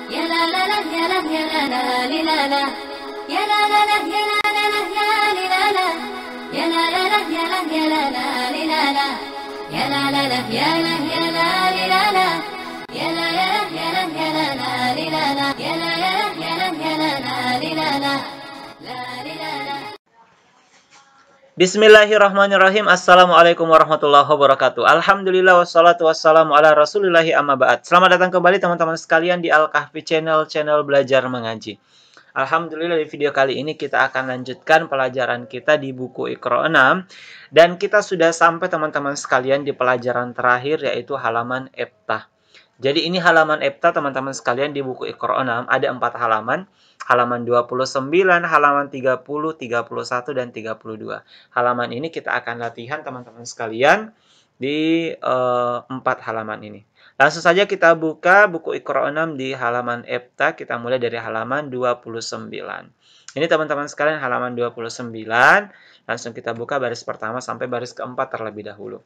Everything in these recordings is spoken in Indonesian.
يا لا لا لا يا لا يا لا لا لا لا يا لا لا لا يا لا لا لا يا لا لا لا يا لا لا لا يا لا لا يا لا لا لا يا لا يا لا لا لا يا لا لا لا يا لا يا لا لا يا لا لا يا لا يا لا لا لا. Bismillahirrahmanirrahim. Assalamualaikum warahmatullahi wabarakatuh. Alhamdulillah wassalatu wassalamu ala rasulillahi amma ba'd. Selamat datang kembali teman-teman sekalian di Al-Kahfi channel belajar mengaji. Alhamdulillah di video kali ini kita akan lanjutkan pelajaran kita di buku Iqra 6. Dan kita sudah sampai teman-teman sekalian di pelajaran terakhir yaitu halaman Iftah. Jadi ini halaman Iftah teman-teman sekalian di buku Iqra 6. Ada 4 halaman. Halaman 29, halaman 30, 31, dan 32. Halaman ini kita akan latihan teman-teman sekalian di 4 halaman ini. Langsung saja kita buka buku Iqra 6 di halaman Iftah. Kita mulai dari halaman 29. Ini teman-teman sekalian halaman 29. Langsung kita buka baris pertama sampai baris keempat terlebih dahulu.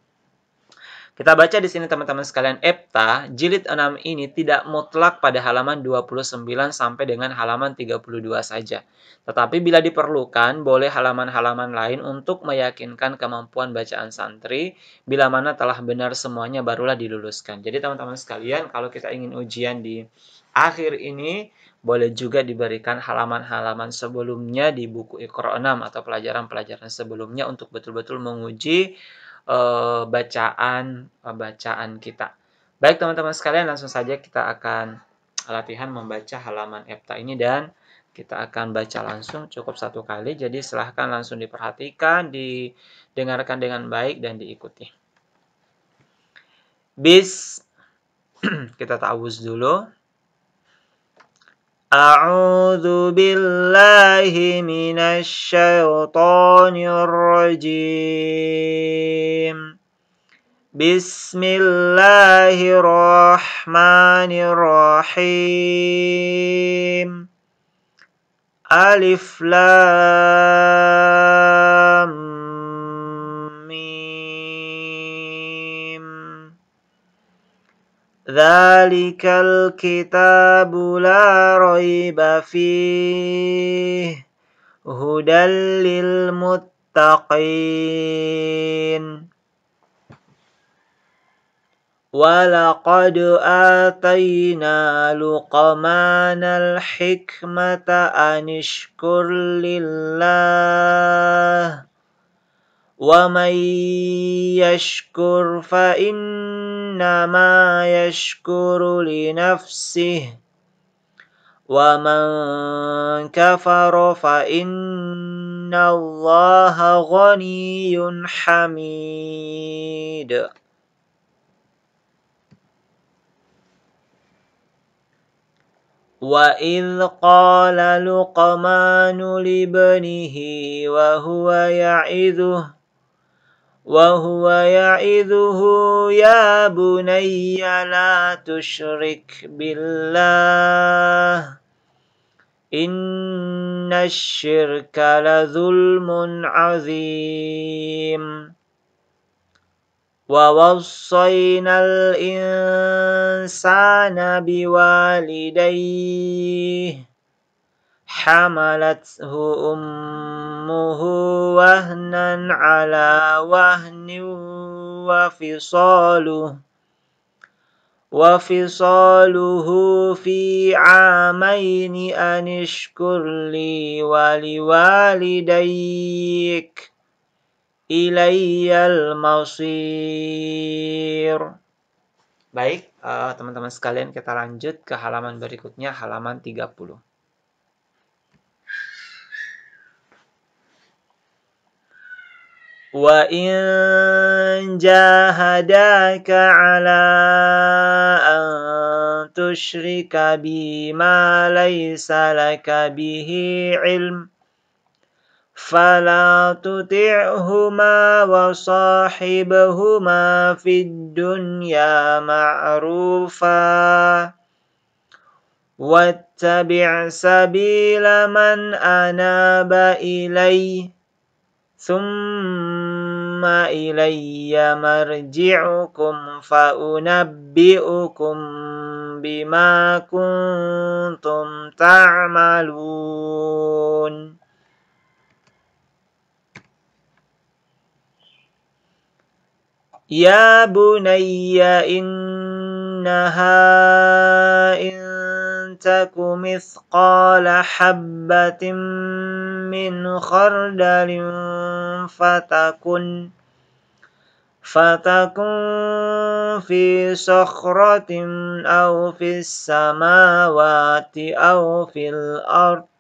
Kita baca di sini teman-teman sekalian, Iftah jilid 6 ini tidak mutlak pada halaman 29 sampai dengan halaman 32 saja. Tetapi bila diperlukan, boleh halaman-halaman lain untuk meyakinkan kemampuan bacaan santri. Bila mana telah benar semuanya barulah diluluskan. Jadi teman-teman sekalian, kalau kita ingin ujian di akhir ini, boleh juga diberikan halaman-halaman sebelumnya di buku Iqra 6 atau pelajaran-pelajaran sebelumnya untuk betul-betul menguji bacaan kita. Baik teman-teman sekalian, langsung saja kita akan latihan membaca halaman Iftah ini dan kita akan baca langsung cukup 1 kali. Jadi silahkan langsung diperhatikan, didengarkan dengan baik dan diikuti. Kita ta'awuz dulu. A'udzu billahi minasy syaithanir rajim. Bismillahirrahmanirrahim. Alif lam mim. Dzalikal kitabu la raiba fihi hudal lil muttaqin. Walaqad atayna Luqmanal hikmata anishkur lillah wa man yashkur fa innama yashkuru li nafsihi wa man kafara fa innallaha ghaniyyun hamid. Wa idh qala Luqmanu libnihi wa huwa ya'idhuhu ya bunayya la tusyrik billah innash syirka la zulmun azim. Wa wassaynal insana biwalidayhi hamalathu ummuhu wahnan ala wahnin wa fisaluhu fi 'amaini anishkur li wa liwalidayk ilayyal masir. Baik, teman-teman sekalian, kita lanjut ke halaman berikutnya, halaman 30. Wa in jahadaka ala an tusyrika bima laysa laka bihi ilm فلا تطعهما وصاحبهما في الدنيا معروفا واتبع سبيل من أناب إلي ثم thumma ilayya marji'ukum fa unabbi'ukum bima kuntum ta'malun. Ya bunayya innaha in taku mithqala habbatin min khardalin fatakun fi sakhratin aw fis samawati aw fil ard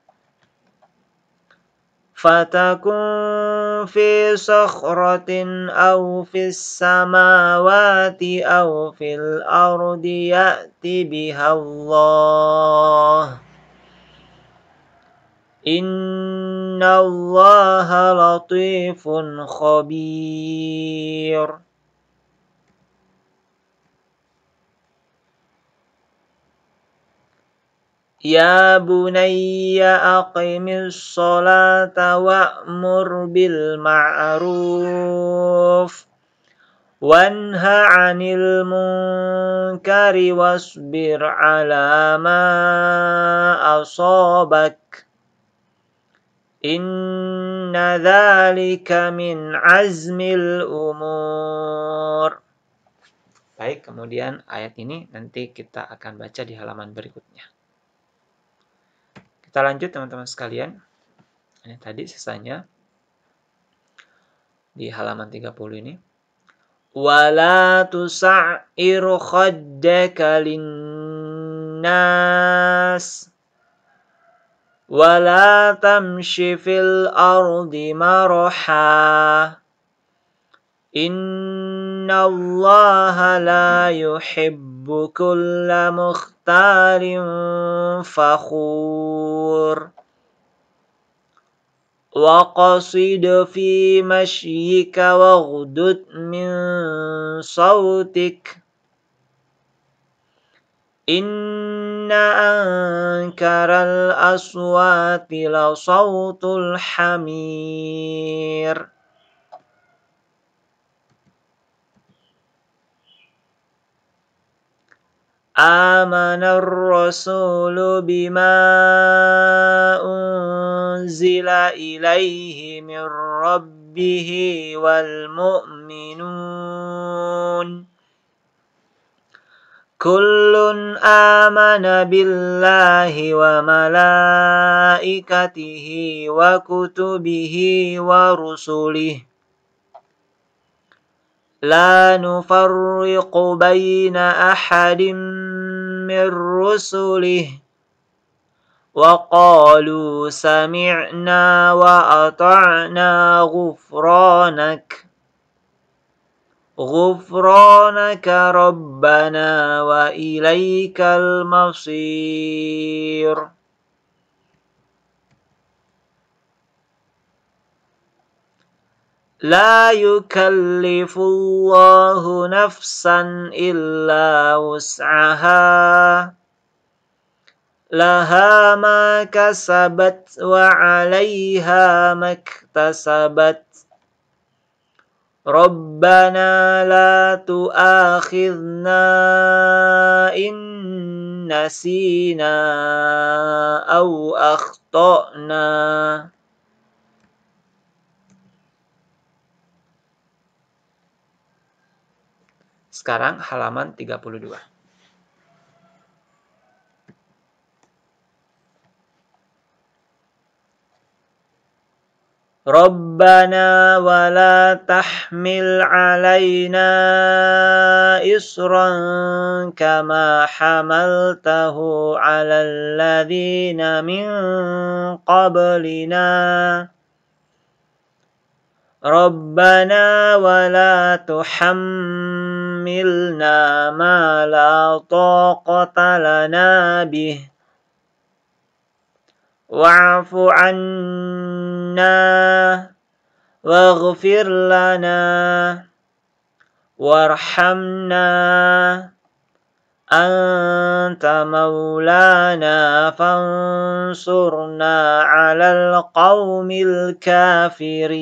fatakun fi sakhratin aw fis samawati aw fil ardi ya'ti biha Allah. Inna Allaha latifun khabir. Ya bunayya aqimis sholata wa'mur bil ma'ruf wanha 'anil munkari wasbir 'ala ma asabak. Inna dzalika min azmil umur. Baik, kemudian ayat ini nanti kita akan baca di halaman berikutnya. Kita lanjut teman-teman sekalian. Ini tadi sisanya di halaman 30 ini. Wala tusa'ir khaddaka linnas wala tamshi fil ardi maraha. Inna Allaha la yuhibbu kulla mukhtalin fakhur. Wa qasid fi mashyika waghdud min sawtik. Inna ankaral aswati la sawtul hamir. Amanar rasulu bima unzila ilaihi min rabbihi wal mu'minun. Kullun amana billahi wa malaikatihi wa kutubihi wa rusulihi. La nufarriqu baina ahadin min rusulihi wa qalu sami'na wa ata'na ghufranaka rabbana wa ilaikal masir. La yukallifullahu nafsan illa wus'aha. Laha ma kasabat wa 'alayha maktasabat. Rabbana la tu'akhidna in nasina aw akhtana. Sekarang halaman 32. Rabbana wa la tahmil alaina isran kama hamaltahu ala alladhina min qablina. Rabbana wa la tuhammilna ma la taqata lana bih. Wa'fu anna waghfir lana warhamna anta maulana fansurna 'alal qaumil kafirin.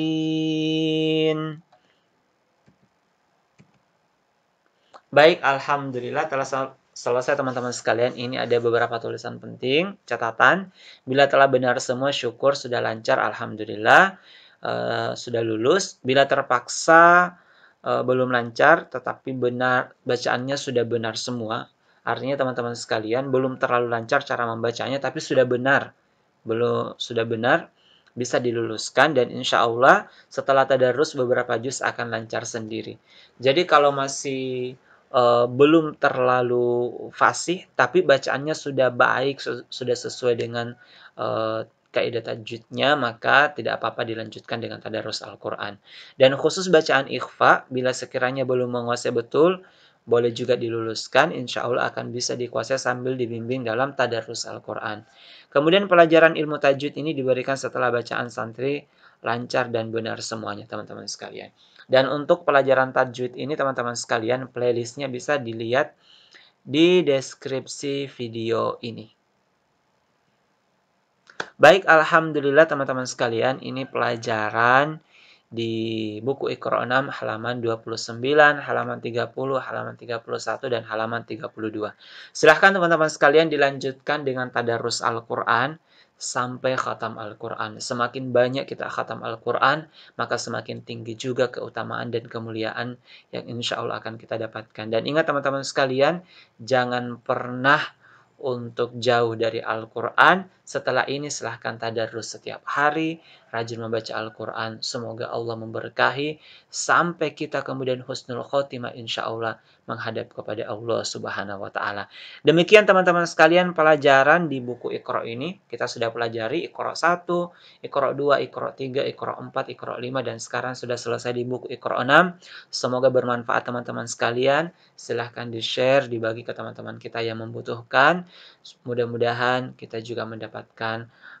Baik, alhamdulillah telah selesai teman-teman sekalian. Ini ada beberapa tulisan penting, catatan. Bila telah benar semua, syukur sudah lancar, alhamdulillah. Sudah lulus. Bila terpaksa belum lancar, tetapi benar bacaannya sudah benar semua. Artinya teman-teman sekalian belum terlalu lancar cara membacanya, tapi sudah benar. Sudah benar, bisa diluluskan, dan insya Allah setelah tadarus beberapa juz akan lancar sendiri. Jadi kalau masih belum terlalu fasih, tapi bacaannya sudah baik, sudah sesuai dengan kaidah tajwidnya, maka tidak apa-apa dilanjutkan dengan tadarus Al-Quran. Dan khusus bacaan ikhfa, bila sekiranya belum menguasai betul, boleh juga diluluskan, insya Allah akan bisa dikuasai sambil dibimbing dalam tadarus Al-Quran. Kemudian pelajaran ilmu tajwid ini diberikan setelah bacaan santri lancar dan benar semuanya, teman-teman sekalian. Dan untuk pelajaran tajwid ini, teman-teman sekalian, playlistnya bisa dilihat di deskripsi video ini. Baik, alhamdulillah teman-teman sekalian, ini pelajaran di buku Iqra 6 halaman 29, halaman 30, halaman 31, dan halaman 32. Silahkan teman-teman sekalian dilanjutkan dengan tadarus Al-Quran sampai khatam Al-Quran. Semakin banyak kita khatam Al-Quran, maka semakin tinggi juga keutamaan dan kemuliaan yang insya Allah akan kita dapatkan. Dan ingat teman-teman sekalian, jangan pernah untuk jauh dari Al-Quran. Setelah ini silahkan tadarus setiap hari, rajin membaca Al-Quran. Semoga Allah memberkahi sampai kita kemudian husnul khotimah insya Allah menghadap kepada Allah Subhanahu wa Ta'ala. Demikian teman-teman sekalian pelajaran di buku Iqra ini. Kita sudah pelajari Iqra 1, Iqra 2, Iqra 3, Iqra 4, Iqra 5, dan sekarang sudah selesai di buku Iqra 6. Semoga bermanfaat teman-teman sekalian. Silahkan di-share, dibagi ke teman-teman kita yang membutuhkan. Mudah-mudahan kita juga mendapatkan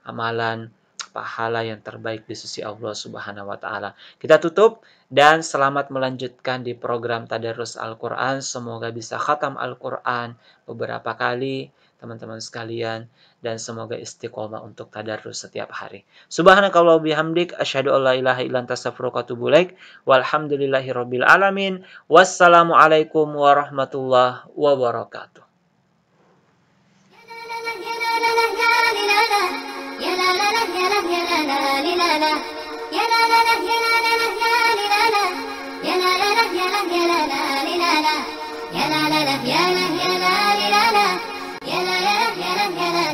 amalan pahala yang terbaik di sisi Allah Subhanahu wa Ta'ala. Kita tutup dan selamat melanjutkan di program Tadarus Al-Quran. Semoga bisa khatam Al-Quran beberapa kali teman-teman sekalian, dan semoga istiqomah untuk tadarus setiap hari. Subhanakallah bihamdik, asyhadu an la ilaha illa anta astaghfiruka wa atubu ilaik. Walhamdulillahirabbil alamin. Wassalamualaikum warahmatullahi wabarakatuh. Ya la